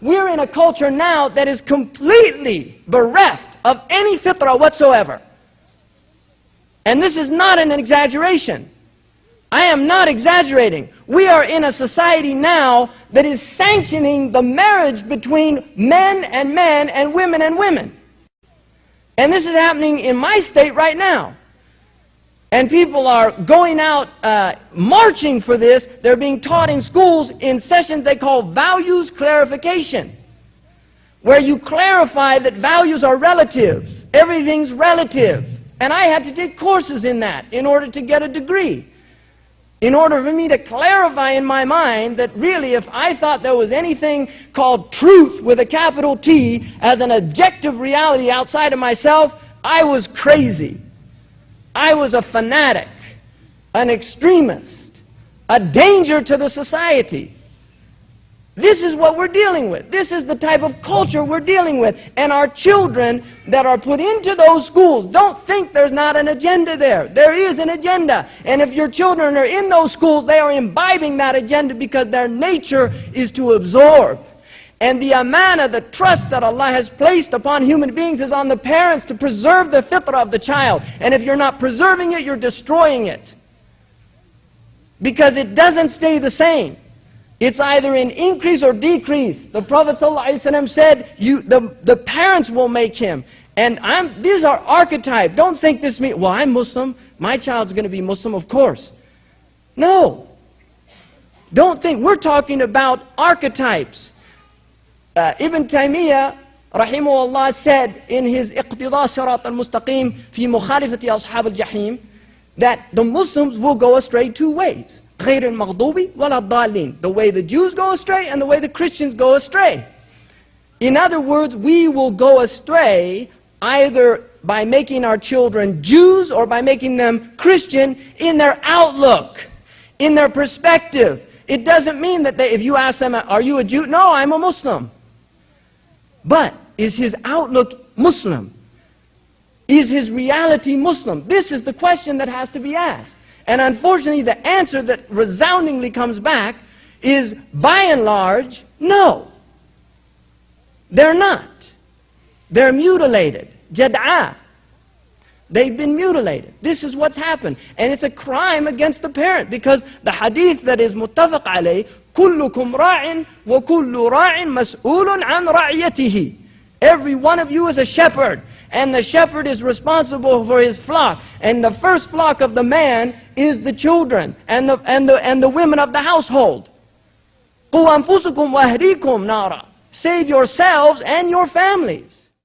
We're in a culture now that is completely bereft of any fitrah whatsoever. And this is not an exaggeration. I am not exaggerating. We are in a society now that is sanctioning the marriage between men and women. And this is happening in my state right now. And people are going out marching for this. They're being taught in schools in sessions they call values clarification, where you clarify that values are relative. Everything's relative. And I had to take courses in that in order to get a degree. In order for me to clarify in my mind that really if I thought there was anything called truth with a capital T as an objective reality outside of myself, I was crazy. I was a fanatic, an extremist, a danger to the society. This is what we're dealing with. This is the type of culture we're dealing with. And our children that are put into those schools, don't think there's not an agenda there. There is an agenda. And if your children are in those schools, they are imbibing that agenda because their nature is to absorb. And the amana, the trust that Allah has placed upon human beings is on the parents to preserve the fitrah of the child. And if you're not preserving it, you're destroying it. Because it doesn't stay the same. It's either in increase or decrease. The Prophet ﷺ said, the parents will make him. And these are archetypes. Don't think this means, well, I'm Muslim, my child's going to be Muslim, of course. No. Don't think, we're talking about archetypes. Ibn Taymiyyah, rahimahullah, said in his Iqtida Sirat al-Mustaqim fi Mukhalifati Ashab al-Jahim, that the Muslims will go astray two ways. غير المغضوب ولا الضالين. The way the Jews go astray and the way the Christians go astray. In other words, we will go astray either by making our children Jews or by making them Christian in their outlook, in their perspective. It doesn't mean that if you ask them, are you a Jew? No, I'm a Muslim. But is his outlook Muslim? Is his reality Muslim? This is the question that has to be asked. And unfortunately, the answer that resoundingly comes back is, by and large, no. They're not. They're mutilated. Jad'a. They've been mutilated. This is what's happened. And it's a crime against the parent, because the hadith that is muttafaq alayh, كُلُّكُمْ رَاعٍ وَكُلُّ رَاعٍ مَسْئُولٌ عَنْ رَعْيَتِهِ. Every one of you is a shepherd, and the shepherd is responsible for his flock. And the first flock of the man is the children and the women of the household. قُوْ أَنفُسُكُمْ وَأَهْلِيكُمْ نَارًا. Save yourselves and your families.